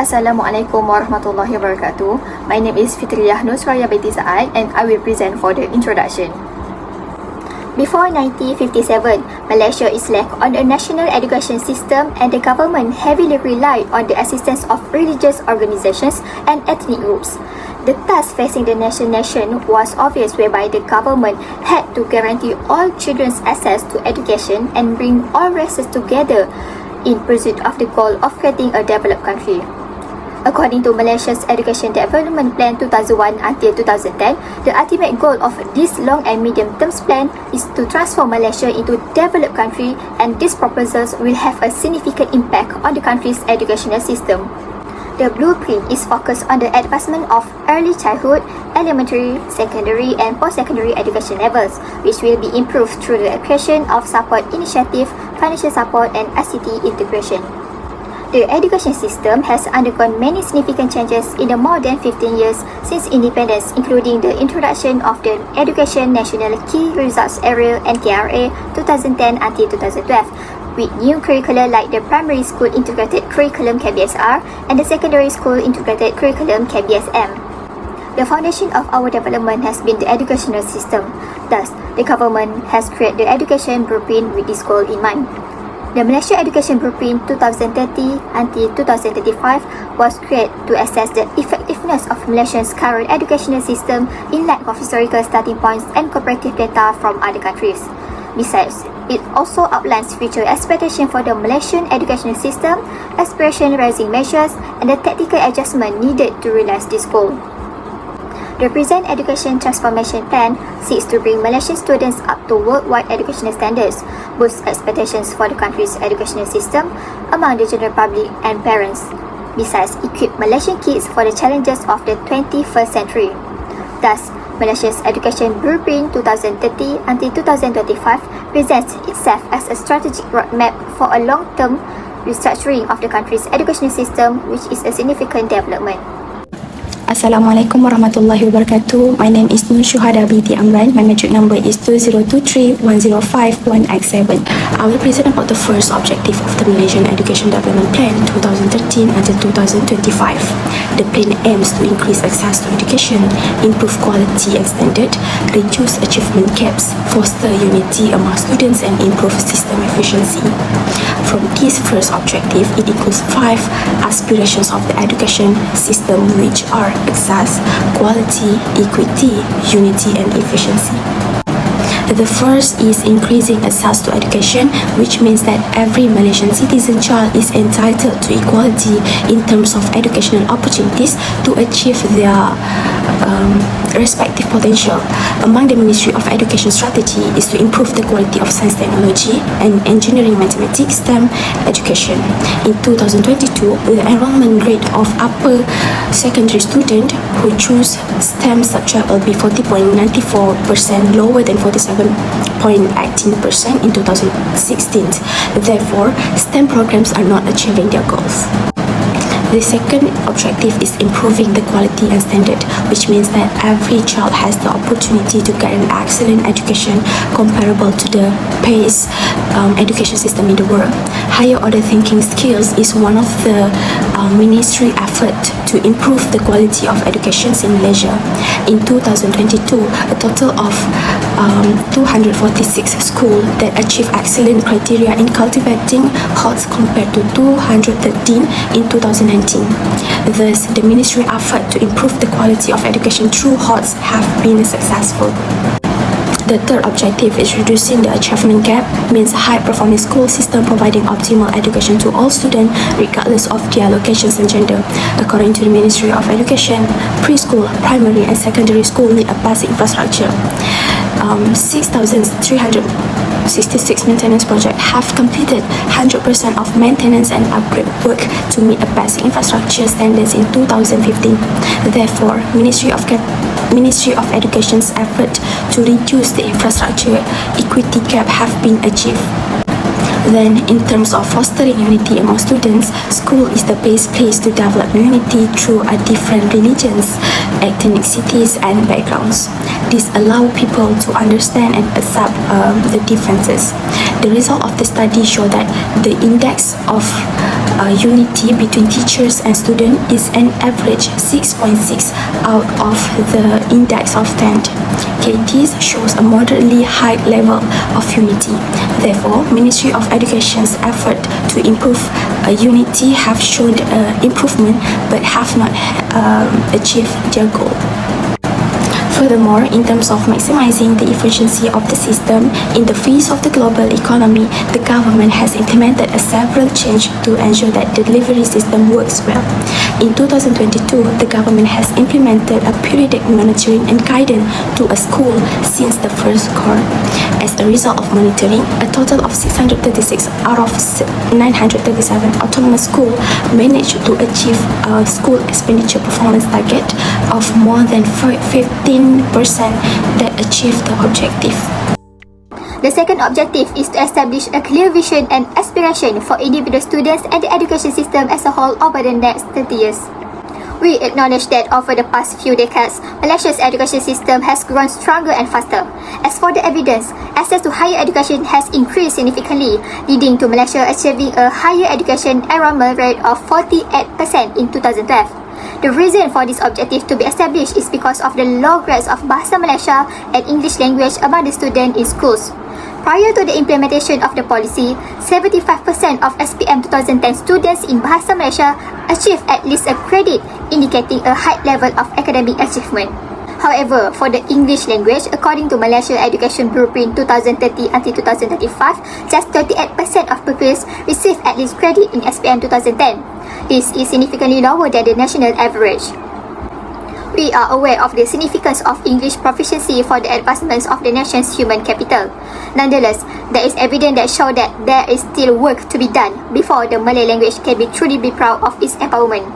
Assalamualaikum warahmatullahi wabarakatuh. My name is FITRIAH SURAYA binti SAAD and I will present for the introduction. Before 1957, Malaysia is lack on a national education system and the government heavily relied on the assistance of religious organizations and ethnic groups. The task facing the nation was obvious, whereby the government had to guarantee all children's access to education and bring all races together in pursuit of the goal of creating a developed country. According to Malaysia's Education Development Plan 2001 until 2010, the ultimate goal of this long and medium term plan is to transform Malaysia into a developed country, and these proposals will have a significant impact on the country's educational system. The blueprint is focused on the advancement of early childhood, elementary, secondary and post-secondary education levels, which will be improved through the creation of support initiative, financial support and ICT integration. The education system has undergone many significant changes in the more than 15 years since independence, including the introduction of the Education National Key Results Area (NKRA) 2010 until 2012, with new curricula like the Primary School Integrated Curriculum (KBSR) and the Secondary School Integrated Curriculum (KBSM). The foundation of our development has been the educational system. Thus, the government has created the education blueprint with this goal in mind. The Malaysia Education Blueprint 2030 until 2035 was created to assess the effectiveness of Malaysia's current educational system in light of historical starting points and comparative data from other countries. Besides, it also outlines future expectations for the Malaysian educational system, aspiration raising measures, and the tactical adjustment needed to realize this goal. The present Education Transformation Plan seeks to bring Malaysian students up to worldwide educational standards, boost expectations for the country's educational system among the general public and parents, besides equip Malaysian kids for the challenges of the 21st century. Thus, Malaysia's Education Blueprint 2030 until 2025 presents itself as a strategic roadmap for a long-term restructuring of the country's educational system, which is a significant development. Assalamualaikum warahmatullahi wabarakatuh. My name is SYUHADA binti AMRAN. My metric number is 20231051X7. I will present about the first objective of the Malaysian Education Development Plan 2013 until 2025. The plan aims to increase access to education, improve quality and standard, reduce achievement gaps, foster unity among students and improve system efficiency. From this first objective, it includes 5 aspirations of the education system, which are access, quality, equity, unity and efficiency. The first is increasing access to education, which means that every Malaysian citizen child is entitled to equality in terms of educational opportunities to achieve their respective potential. Among the Ministry of Education strategy is to improve the quality of science, technology and engineering, mathematics, STEM education. In 2022, the enrollment rate of upper secondary student who choose STEM subject will be 40.94%, lower than 47.18% in 2016. Therefore, STEM programs are not achieving their goals. The second objective is improving the quality and standard, which means that every child has the opportunity to get an excellent education comparable to the best education system in the world. Higher order thinking skills is one of the ministry effort to improve the quality of education in Malaysia. In 2022, a total of 246 schools that achieve excellent criteria in cultivating HOTS compared to 213 in 2019. Thus, the ministry effort to improve the quality of education through HOTS have been successful. The third objective is reducing the achievement gap, means high-performing school system providing optimal education to all students regardless of their locations and gender. According to the Ministry of Education, preschool, primary and secondary school need a basic infrastructure. 6,366 maintenance projects have completed 100% of maintenance and upgrade work to meet a basic infrastructure standards in 2015. Therefore, Ministry of Education's effort to reduce the infrastructure equity gap have been achieved. Then, in terms of fostering unity among students, school is the best place to develop unity through different religions, ethnicities and backgrounds. This allows people to understand and accept the differences. The result of the study show that the index of unity between teachers and students is an average 6.6 out of the index of 10. Okay, this shows a moderately high level of unity. Therefore, Ministry of Education's effort to improve unity have shown improvement but have not achieved their goal. Furthermore, in terms of maximizing the efficiency of the system in the face of the global economy, the government has implemented several changes to ensure that the delivery system works well. In 2022, the government has implemented a periodic monitoring and guidance to a school since the first cohort. As a result of monitoring, a total of 636 out of 937 autonomous schools managed to achieve a school expenditure performance target of more than 15% that achieve the objective. The second objective is to establish a clear vision and aspiration for individual students and the education system as a whole over the next 30 years. We acknowledge that over the past few decades, Malaysia's education system has grown stronger and faster. As for the evidence, access to higher education has increased significantly, leading to Malaysia achieving a higher education enrollment rate of 48% in 2012. The reason for this objective to be established is because of the low grades of Bahasa Malaysia and English language among the students in schools. Prior to the implementation of the policy, 75% of SPM 2010 students in Bahasa Malaysia achieved at least a credit, indicating a high level of academic achievement. However, for the English language, according to Malaysia Education Blueprint 2030 until 2035, just 38% of pupils receive at least credit in SPM 2010. This is significantly lower than the national average. We are aware of the significance of English proficiency for the advancements of the nation's human capital. Nonetheless, there is evidence that shows that there is still work to be done before the Malay language can be truly be proud of its empowerment.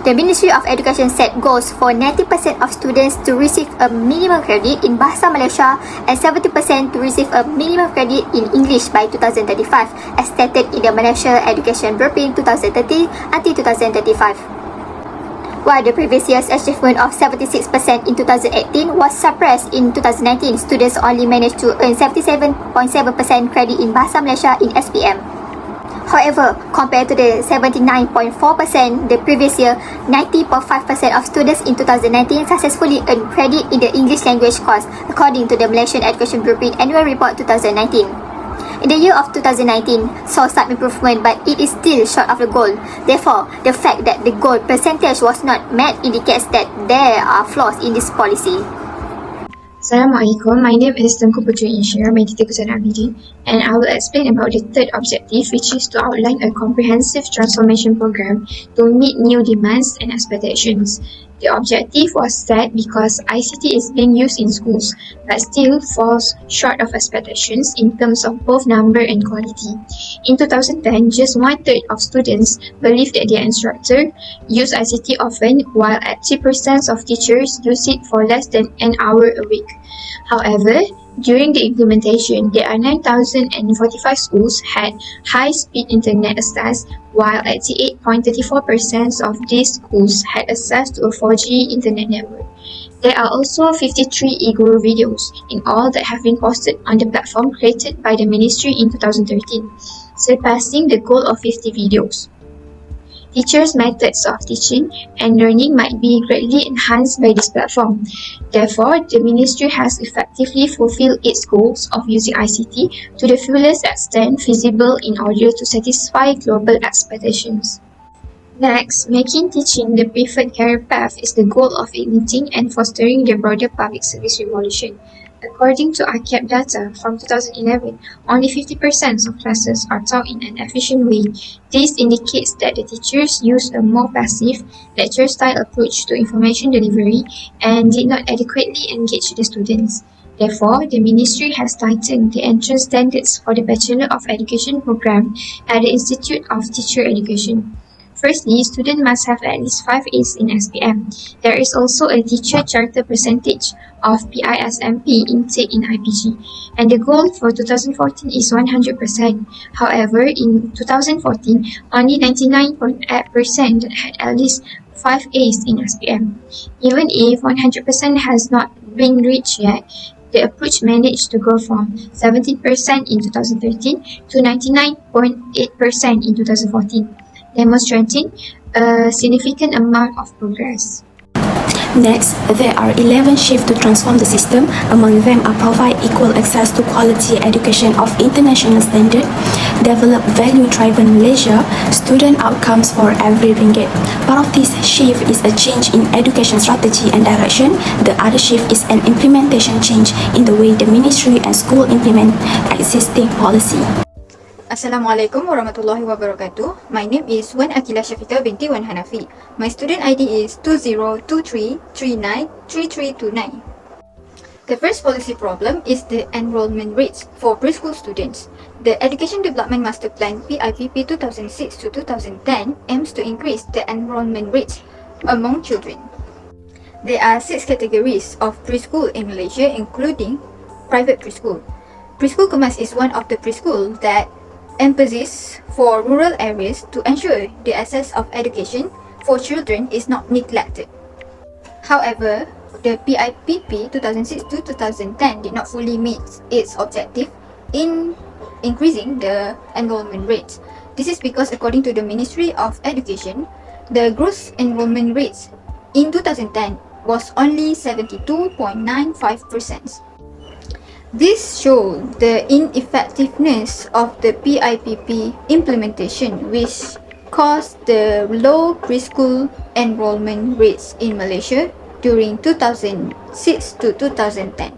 The Ministry of Education set goals for 90% of students to receive a minimum credit in Bahasa Malaysia and 70% to receive a minimum credit in English by 2035, as stated in the Malaysia Education Blueprint 2030 until 2035. While the previous year's achievement of 76% in 2018 was suppressed in 2019, students only managed to earn 77.7% credit in Bahasa Malaysia in SPM. However, compared to the 79.4% the previous year, 90.5% of students in 2019 successfully earned credit in the English language course, according to the Malaysian Education Blueprint Annual Report 2019. In the year of 2019, saw some improvement, but it is still short of the goal. Therefore, the fact that the goal percentage was not met indicates that there are flaws in this policy. Assalamualaikum, my name is TENGKU INSYIRAH by ABIDIN, and I will explain about the third objective, which is to outline a comprehensive transformation program to meet new demands and expectations. The objective was set because ICT is being used in schools, but still falls short of expectations in terms of both number and quality. In 2010, just 1/3 of students believe that their instructor use ICT often, while 80% of teachers use it for less than an hour a week. However, during the implementation, there are 9,045 schools had high-speed internet access, while 88.34% of these schools had access to a 4G internet network. There are also 53 e-guru videos in all that have been posted on the platform created by the ministry in 2013, surpassing the goal of 50 videos. Teachers' methods of teaching and learning might be greatly enhanced by this platform. Therefore, the ministry has effectively fulfilled its goals of using ICT to the fullest extent feasible in order to satisfy global expectations. Next, making teaching the preferred career path is the goal of igniting and fostering the broader public service revolution. According to AQILAH data from 2011, only 50% of classes are taught in an efficient way. This indicates that the teachers use a more passive, lecture-style approach to information delivery and did not adequately engage the students. Therefore, the ministry has tightened the entrance standards for the Bachelor of Education program at the Institute of Teacher Education. Firstly, students must have at least 5 A's in SPM. There is also a teacher charter percentage of PISMP intake in IPG, and the goal for 2014 is 100%. However, in 2014, only 99.8% had at least 5 A's in SPM. Even if 100% has not been reached yet, the approach managed to go from 17% in 2013 to 99.8% in 2014, demonstrating a significant amount of progress. Next, there are 11 shifts to transform the system. Among them are provide equal access to quality education of international standard, develop value-driven Malaysia, student outcomes for every ringgit. Part of this shift is a change in education strategy and direction. The other shift is an implementation change in the way the ministry and school implement existing policy. Assalamualaikum warahmatullahi wabarakatuh. My name is Wan AQILAH SHAFIQAH binti Wan HANAFI. My student ID is 2023393329. The first policy problem is the enrollment rates for preschool students. The Education Development Master Plan PIPP 2006 to 2010 aims to increase the enrollment rates among children. There are 6 categories of preschool in Malaysia, including private preschool. Preschool Kemas is one of the preschool that emphasis for rural areas to ensure the access of education for children is not neglected. However, the PIPP 2006 to 2010 did not fully meet its objective in increasing the enrollment rates. This is because according to the Ministry of Education, the gross enrollment rates in 2010 was only 72.95%. This showed the ineffectiveness of the PIPP implementation, which caused the low preschool enrollment rates in Malaysia during 2006 to 2010.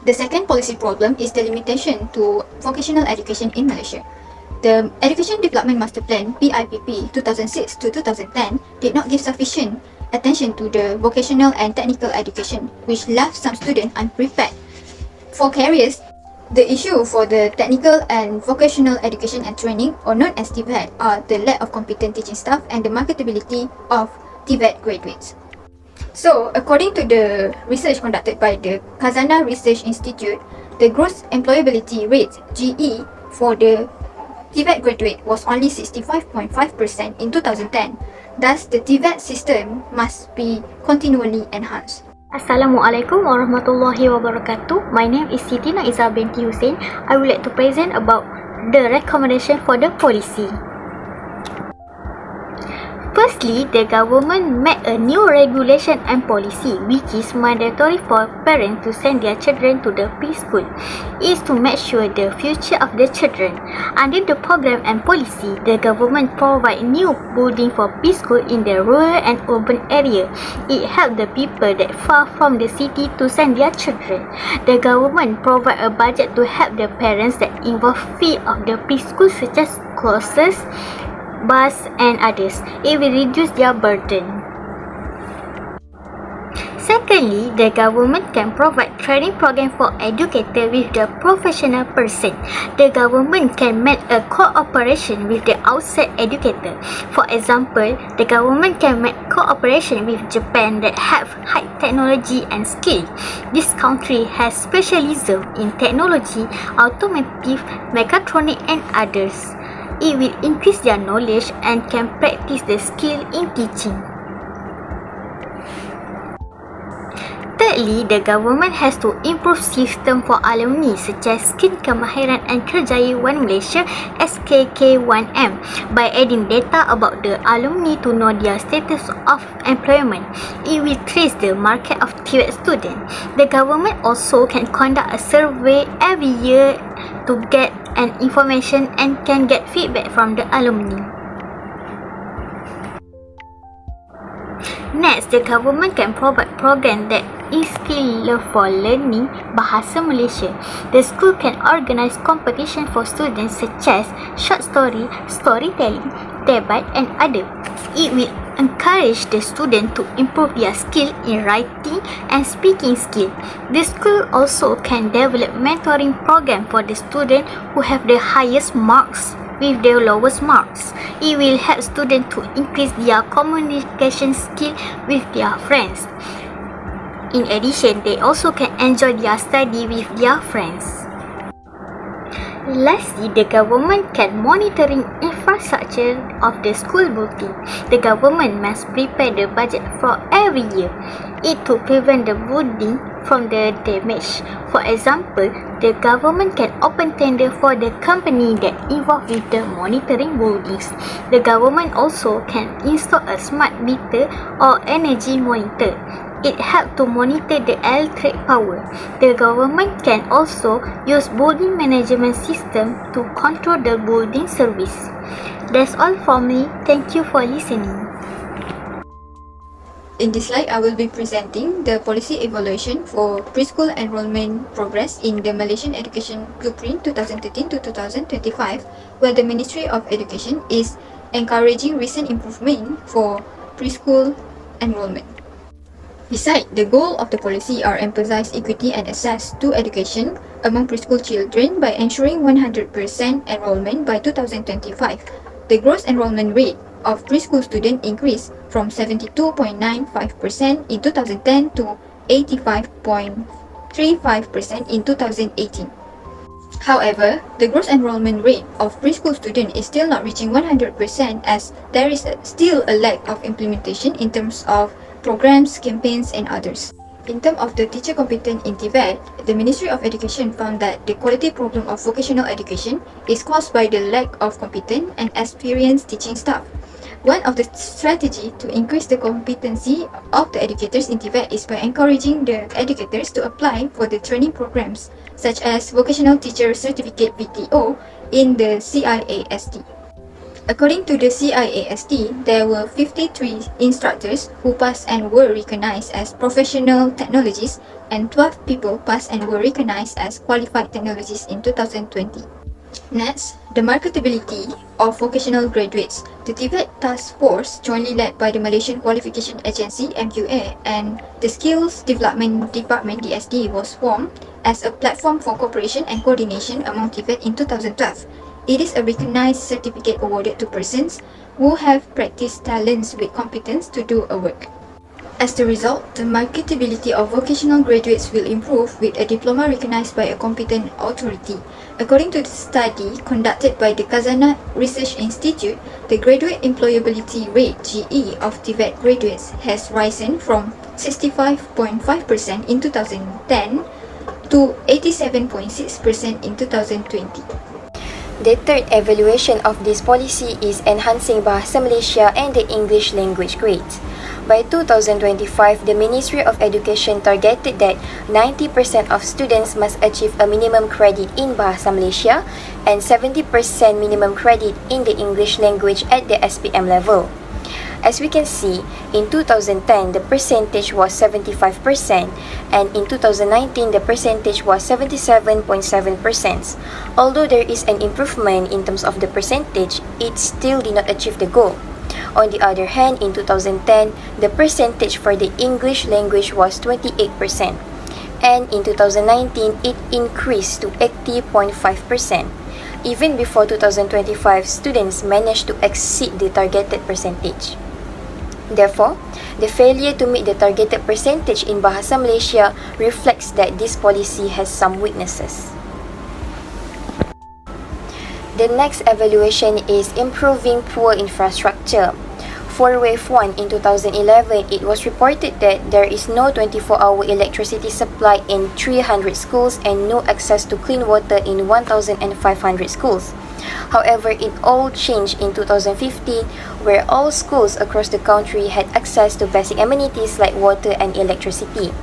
The second policy problem is the limitation to vocational education in Malaysia. The Education Development Master Plan PIPP 2006 to 2010 did not give sufficient attention to the vocational and technical education, which left some students unprepared for careers. The issue for the technical and vocational education and training, or known as TVET, are the lack of competent teaching staff and the marketability of TVET graduates. So, according to the research conducted by the FARZANA Research Institute, the gross employability rate (GE) for the TVET graduate was only 65.5% in 2010. Thus, the TVET system must be continually enhanced. Assalamualaikum warahmatullahi wabarakatuh. My name is Siti binti HUSAIN. I would like to present about the recommendation for the policy. Firstly, the government made a new regulation and policy which is mandatory for parents to send their children to the preschool. It is to make sure the future of the children. Under the program and policy, the government provide new building for preschool in the rural and urban area. It help the people that far from the city to send their children. The government provide a budget to help the parents that involve fee of the preschool such as courses, bus and others. It will reduce their burden. Secondly, the government can provide training program for educators with the professional person. The government can make a cooperation with the outside educator. For example, the government can make cooperation with Japan that have high technology and skill. This country has specialism in technology, automotive, mechatronic and others. It will increase their knowledge and can practice the skill in teaching. Thirdly, the government has to improve system for alumni such as Skin Kemahiran and Kerjaya One Malaysia SKK1M by adding data about the alumni to know their status of employment. It will trace the market of TVET students. The government also can conduct a survey every year to get an information and can get feedback from the alumni. Next, the government can provide program that instill love for learning Bahasa Malaysia. The school can organize competition for students such as short story, storytelling, debat and other. It will encourage the student to improve their skill in writing and speaking skill. The school also can develop mentoring program for the student who have the highest marks with the lowest marks. It will help students to increase their communication skill with their friends. In addition, they also can enjoy their study with their friends. Lastly, the government can monitoring infrastructure of the school building. The government must prepare the budget for every year. It to prevent the building from the damage. For example, the government can open tender for the company that involved with the monitoring buildings. The government also can install a smart meter or energy monitor. It helps to monitor the electric power. The government can also use building management system to control the building service. That's all from me. Thank you for listening. In this slide, I will be presenting the policy evaluation for preschool enrollment progress in the Malaysian Education Blueprint 2013 to 2025, where the Ministry of Education is encouraging recent improvement for preschool enrollment. Besides, the goal of the policy are emphasize equity and access to education among preschool children by ensuring 100% enrollment by 2025. The gross enrollment rate of preschool students increased from 72.95% in 2010 to 85.35% in 2018. However, the gross enrollment rate of preschool students is still not reaching 100% as there is still a lack of implementation in terms of programs, campaigns, and others. In terms of the teacher competence in TVET, the Ministry of Education found that the quality problem of vocational education is caused by the lack of competent and experienced teaching staff. One of the strategies to increase the competency of the educators in TVET is by encouraging the educators to apply for the training programs such as Vocational Teacher Certificate VTO in the CIAST. According to the CIAST, there were 53 instructors who passed and were recognized as professional technologists and 12 people passed and were recognized as qualified technologists in 2020. Next, the marketability of vocational graduates. The TVET Task Force, jointly led by the Malaysian Qualification Agency MQA and the Skills Development Department DSD, was formed as a platform for cooperation and coordination among TVET in 2012. It is a recognized certificate awarded to persons who have practiced talents with competence to do a work. As the result, the marketability of vocational graduates will improve with a diploma recognized by a competent authority. According to the study conducted by the Khazanah Research Institute, the graduate employability rate GE of TVET graduates has risen from 65.5% in 2010 to 87.6% in 2020. The third evaluation of this policy is enhancing Bahasa Malaysia and the English language grades. By 2025, the Ministry of Education targeted that 90% of students must achieve a minimum credit in Bahasa Malaysia and 70% minimum credit in the English language at the SPM level. As we can see, in 2010, the percentage was 75%, and in 2019, the percentage was 77.7%. Although there is an improvement in terms of the percentage, it still did not achieve the goal. On the other hand, in 2010, the percentage for the English language was 28%, and in 2019, it increased to 80.5%. Even before 2025, students managed to exceed the targeted percentage. Therefore, the failure to meet the targeted percentage in Bahasa Malaysia reflects that this policy has some weaknesses. The next evaluation is improving poor infrastructure. For Wave 1 in 2011, it was reported that there is no 24-hour electricity supply in 300 schools and no access to clean water in 1,500 schools. However, it all changed in 2015, where all schools across the country had access to basic amenities like water and electricity.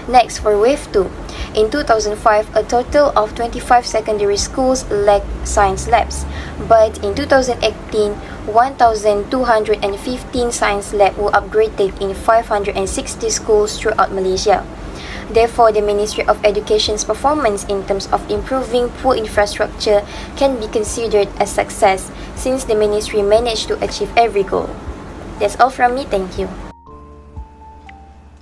Next, for Wave 2, in 2005, a total of 25 secondary schools lacked science labs, but in 2018, 1,215 science labs were upgraded in 560 schools throughout Malaysia. Therefore, the Ministry of Education's performance in terms of improving poor infrastructure can be considered a success since the Ministry managed to achieve every goal. That's all from me, thank you.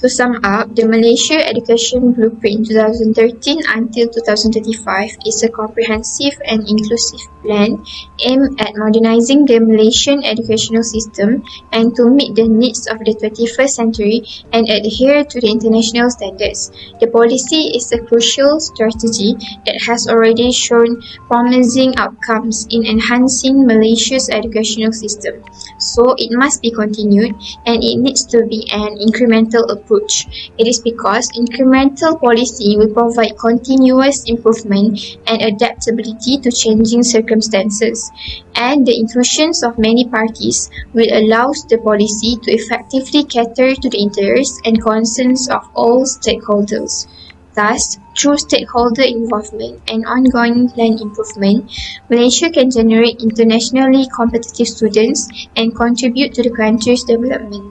To sum up, the Malaysia Education Blueprint 2013 until 2035 is a comprehensive and inclusive plan aimed at modernizing the Malaysian educational system and to meet the needs of the 21st century and adhere to the international standards. The policy is a crucial strategy that has already shown promising outcomes in enhancing Malaysia's educational system. So it must be continued and it needs to be an incremental approach. It is because incremental policy will provide continuous improvement and adaptability to changing circumstances, and the inclusions of many parties will allow the policy to effectively cater to the interests and concerns of all stakeholders. Thus, through stakeholder involvement and ongoing plan improvement, Malaysia can generate internationally competitive students and contribute to the country's development.